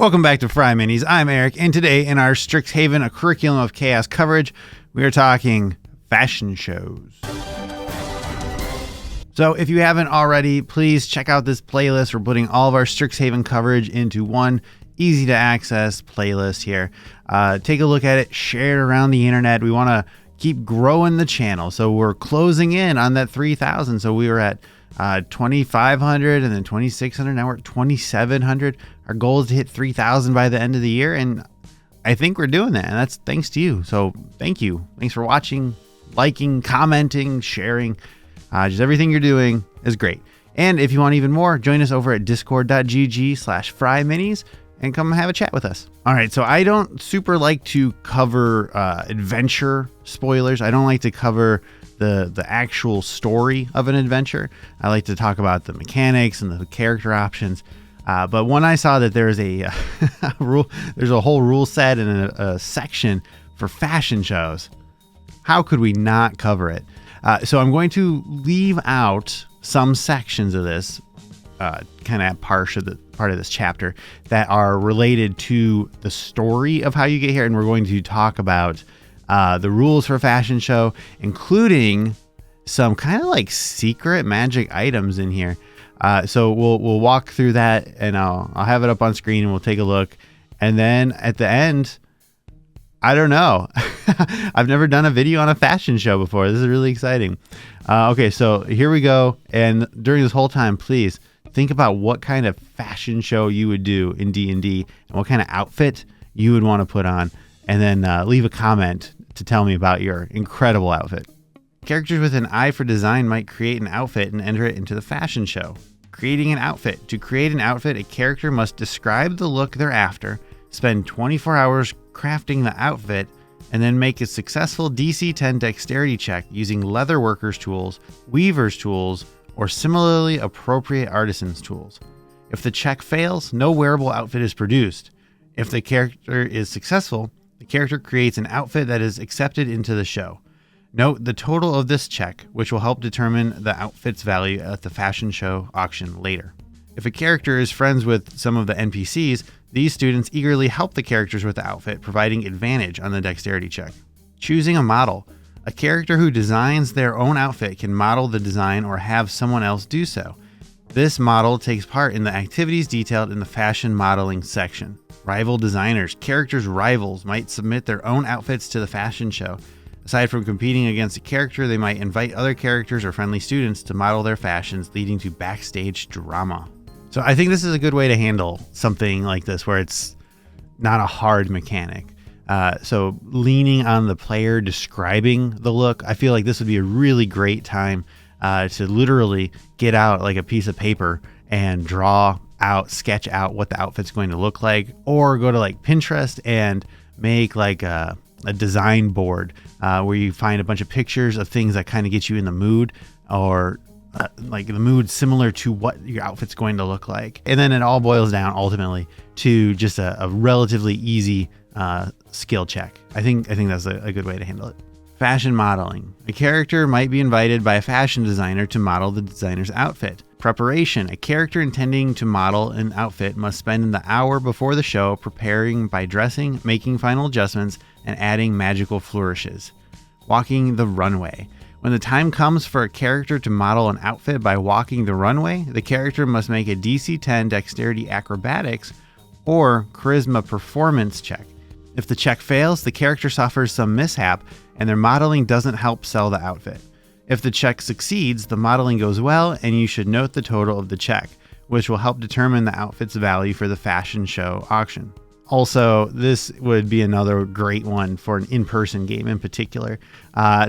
Welcome back to FryMinis. I'm Eric, and today in our Strixhaven, a curriculum of chaos coverage, we are talking fashion shows. So if you haven't already, please check out this playlist. We're putting all of our Strixhaven coverage into one easy to access playlist here. Take a look at it, share it around the internet. We want to keep growing the channel. So we're closing in on that 3,000. So we were at 2,500 and then 2,600. Now we're at 2,700. Our goal is to hit 3,000 by the end of the year. And I think we're doing that. And that's thanks to you. So thank you. Thanks for watching, liking, commenting, sharing. Just everything you're doing is great. And if you want even more, join us over at discord.gg/FryMinis and come have a chat with us. All right, so I don't super like to cover adventure spoilers. I don't like to cover the actual story of an adventure. I like to talk about the mechanics and the character options. But when I saw that there's a there's a whole rule set and a section for fashion shows, how could we not cover it? So I'm going to leave out some sections of this kind of part of this chapter that are related to the story of how you get here, and we're going to talk about the rules for a fashion show, including some kind of like secret magic items in here. So we'll walk through that, and I'll have it up on screen, and we'll take a look, and then at the end, I don't know. I've never done a video on a fashion show before. This is really exciting. Okay, so here we go. And during this whole time, please think about what kind of fashion show you would do in D&D and what kind of outfit you would want to put on. And then leave a comment to tell me about your incredible outfit. Characters with an eye for design might create an outfit and enter it into the fashion show. Creating an outfit. To create an outfit, a character must describe the look they're after, spend 24 hours crafting the outfit, and then make a successful DC 10 dexterity check using leatherworkers tools, weavers tools, or similarly appropriate artisans tools. If the check fails, no wearable outfit is produced. If the character is successful, the character creates an outfit that is accepted into the show. Note the total of this check, which will help determine the outfit's value at the fashion show auction later. If a character is friends with some of the NPCs, these students eagerly help the characters with the outfit, providing advantage on the dexterity check. Choosing a model. A character who designs their own outfit can model the design or have someone else do so. This model takes part in the activities detailed in the fashion modeling section. Rival designers. Characters' rivals might submit their own outfits to the fashion show. Aside from competing against a character, they might invite other characters or friendly students to model their fashions, leading to backstage drama. So I think this is a good way to handle something like this where it's not a hard mechanic. So leaning on the player describing the look, I feel like this would be a really great time to literally get out like a piece of paper and sketch out what the outfit's going to look like, or go to like Pinterest and make like a design board where you find a bunch of pictures of things that kind of get you in the mood, or like the mood similar to what your outfit's going to look like. And then it all boils down ultimately to just a relatively easy skill check. I think that's a good way to handle it. Fashion modeling. A character might be invited by a fashion designer to model the designer's outfit. Preparation. A character intending to model an outfit must spend the hour before the show preparing by dressing, making final adjustments, and adding magical flourishes. Walking the runway. When the time comes for a character to model an outfit by walking the runway, the character must make a DC 10 Dexterity Acrobatics or Charisma Performance check. If the check fails, the character suffers some mishap and their modeling doesn't help sell the outfit. If the check succeeds, the modeling goes well, and you should note the total of the check, which will help determine the outfit's value for the fashion show auction. Also, this would be another great one for an in-person game in particular,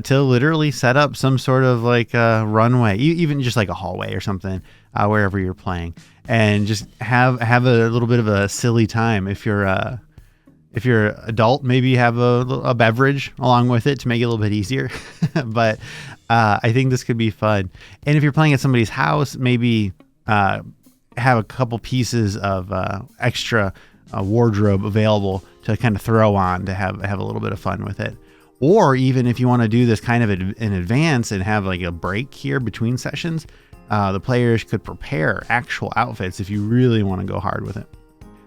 to literally set up some sort of like a runway, even just like a hallway or something, wherever you're playing, and just have a little bit of a silly time. If you're adult, maybe have a beverage along with it to make it a little bit easier. But I think this could be fun. And if you're playing at somebody's house, maybe have a couple pieces of extra wardrobe available to kind of throw on to have a little bit of fun with it. Or even if you want to do this kind of in advance and have like a break here between sessions, the players could prepare actual outfits if you really want to go hard with it.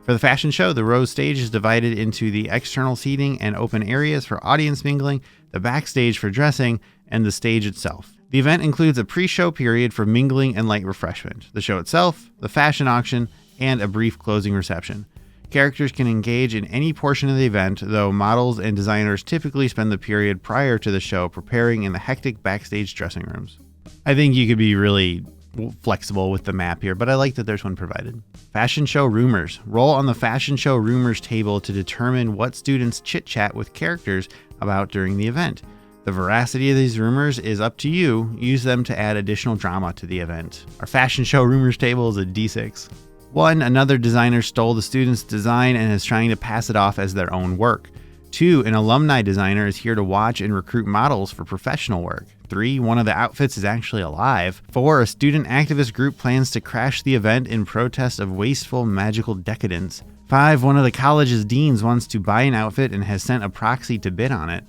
For the fashion show, the Rose stage is divided into the external seating and open areas for audience mingling, the backstage for dressing, and the stage itself. The event includes a pre-show period for mingling and light refreshment, the show itself, the fashion auction, and a brief closing reception. Characters can engage in any portion of the event, though models and designers typically spend the period prior to the show preparing in the hectic backstage dressing rooms. I think you could be really flexible with the map here, but I like that there's one provided. Fashion show rumors. Roll on the fashion show rumors table to determine what students chit-chat with characters about during the event. The veracity of these rumors is up to you. Use them to add additional drama to the event. Our fashion show rumors table is a D6. 1. Another designer stole the student's design and is trying to pass it off as their own work. 2. An alumni designer is here to watch and recruit models for professional work. 3. One of the outfits is actually alive. 4. A student activist group plans to crash the event in protest of wasteful magical decadence. 5. One of the college's deans wants to buy an outfit and has sent a proxy to bid on it.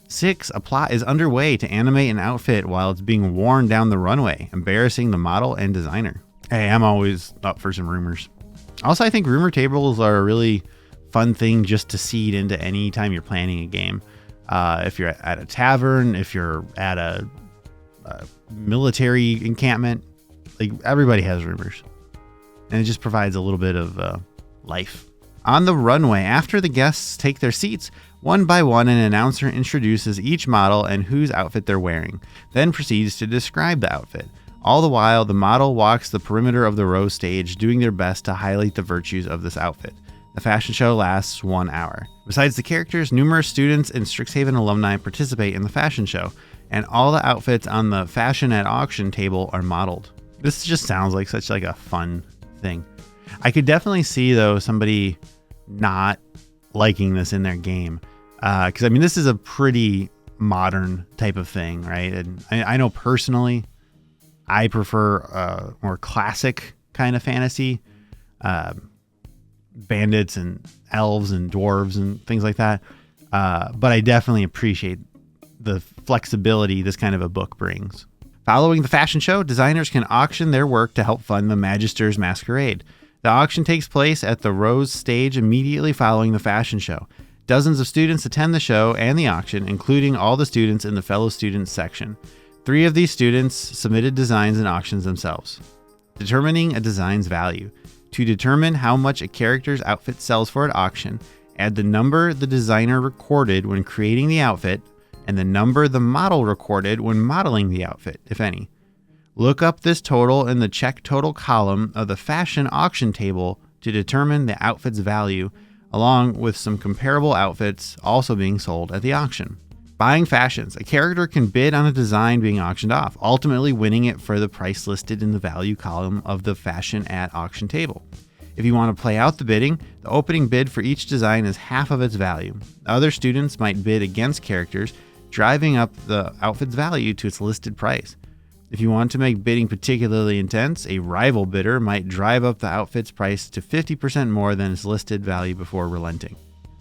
6. A plot is underway to animate an outfit while it's being worn down the runway, embarrassing the model and designer. Hey, I'm always up for some rumors. Also, I think rumor tables are a really fun thing just to seed into any time you're planning a game. If you're at a tavern, if you're at a military encampment, like everybody has rumors. And it just provides a little bit of life. On the runway, after the guests take their seats, one by one, an announcer introduces each model and whose outfit they're wearing, then proceeds to describe the outfit. All the while, the model walks the perimeter of the Rose stage, doing their best to highlight the virtues of this outfit. The fashion show lasts 1 hour. Besides the characters, numerous students and Strixhaven alumni participate in the fashion show, and all the outfits on the fashion at auction table are modeled. This just sounds like such like a fun thing. I could definitely see, though, somebody not liking this in their game. Because, I mean, this is a pretty modern type of thing, right? And I know personally, I prefer a more classic kind of fantasy. Bandits and elves and dwarves and things like that. But I definitely appreciate the flexibility this kind of a book brings. Following the fashion show, designers can auction their work to help fund the Magister's Masquerade. The auction takes place at the Rose stage immediately following the fashion show. Dozens of students attend the show and the auction, including all the students in the fellow students section. 3 of these students submitted designs and auctions themselves. Determining a design's value. To determine how much a character's outfit sells for at auction, add the number the designer recorded when creating the outfit and the number the model recorded when modeling the outfit, if any. Look up this total in the check total column of the fashion auction table to determine the outfit's value, along with some comparable outfits also being sold at the auction. Buying fashions. A character can bid on a design being auctioned off, ultimately winning it for the price listed in the value column of the fashion at auction table. If you want to play out the bidding, the opening bid for each design is half of its value. Other students might bid against characters, driving up the outfit's value to its listed price. If you want to make bidding particularly intense, a rival bidder might drive up the outfit's price to 50% more than its listed value before relenting.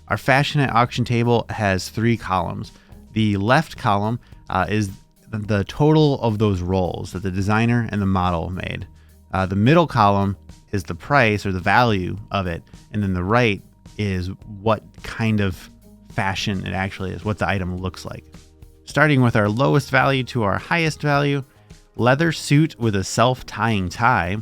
Our fashion at auction table has 3 columns. The left column is the total of those rolls that the designer and the model made. The middle column is the price or the value of it. And then the right is what kind of fashion it actually is, what the item looks like. Starting with our lowest value to our highest value, leather suit with a self-tying tie,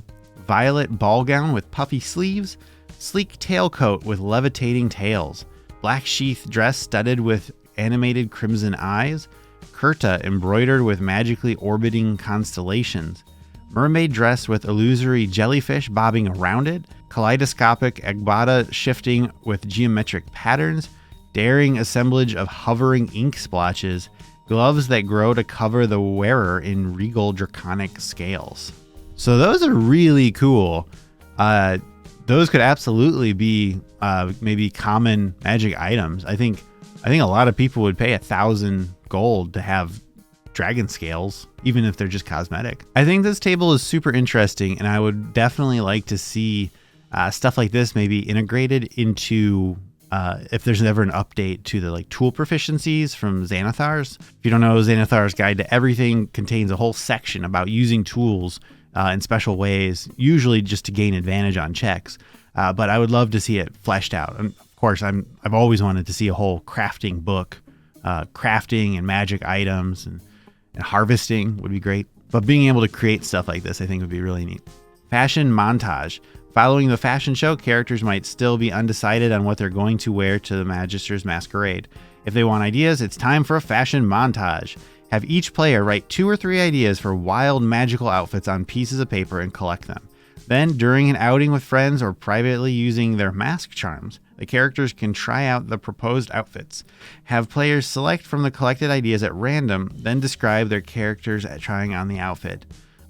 violet ball gown with puffy sleeves, sleek tailcoat with levitating tails, black sheath dress studded with animated crimson eyes, kurta embroidered with magically orbiting constellations, mermaid dress with illusory jellyfish bobbing around it, kaleidoscopic agbada shifting with geometric patterns, daring assemblage of hovering ink splotches, gloves that grow to cover the wearer in regal draconic scales. So those are really cool. Those could absolutely be maybe common magic items. I think a lot of people would pay 1,000 gold to have dragon scales, even if they're just cosmetic. I think this table is super interesting, and I would definitely like to see stuff like this maybe integrated into if there's ever an update to the tool proficiencies from Xanathar's. If you don't know, Xanathar's Guide to Everything contains a whole section about using tools in special ways, usually just to gain advantage on checks. but I would love to see it fleshed out. And of course, I've always wanted to see a whole crafting book, crafting and magic items and harvesting would be great. But being able to create stuff like this, I think would be really neat. Fashion montage. Following the fashion show, characters might still be undecided on what they're going to wear to the Magister's Masquerade. If they want ideas, it's time for a fashion montage. Have each player write 2 or 3 ideas for wild magical outfits on pieces of paper and collect them. Then, during an outing with friends or privately using their mask charms, the characters can try out the proposed outfits. Have players select from the collected ideas at random, then describe their characters at trying on the outfit.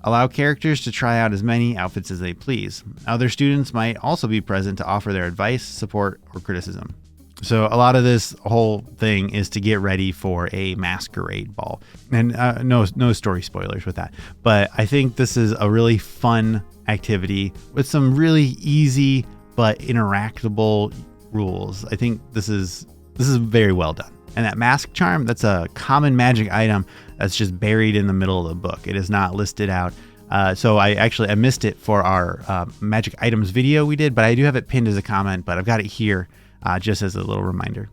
Allow characters to try out as many outfits as they please. Other students might also be present to offer their advice, support, or criticism. So a lot of this whole thing is to get ready for a masquerade ball. And no story spoilers with that. But I think this is a really fun activity with some really easy but interactable rules. I think this is very well done. And that mask charm, that's a common magic item that's just buried in the middle of the book. It is not listed out. So I missed it for our magic items video we did, but I do have it pinned as a comment, but I've got it here just as a little reminder.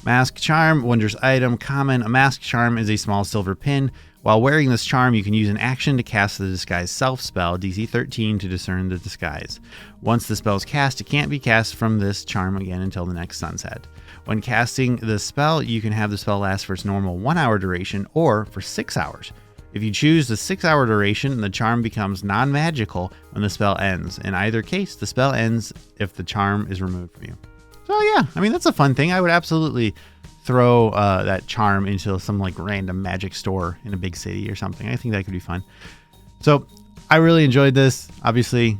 Mask charm, wondrous item, common. A mask charm is a small silver pin. While wearing this charm, you can use an action to cast the disguise self spell, DC 13, to discern the disguise. Once the spell is cast, it can't be cast from this charm again until the next sunset. When casting the spell, you can have the spell last for its normal 1 hour duration or for 6 hours. If you choose the 6 hour duration, the charm becomes non-magical when the spell ends. In either case, the spell ends if the charm is removed from you. So yeah, I mean, that's a fun thing. I would absolutely throw that charm into some like random magic store in a big city or something. I think that could be fun. So I really enjoyed this. Obviously,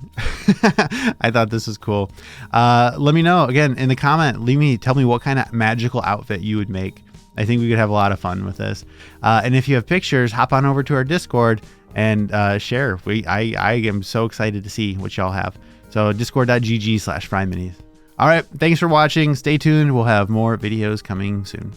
I thought this was cool. Let me know again in the comment. Tell me what kind of magical outfit you would make. I think we could have a lot of fun with this. And if you have pictures, hop on over to our Discord and share. I am so excited to see what y'all have. So discord.gg/FryMinis. All right. Thanks for watching. Stay tuned. We'll have more videos coming soon.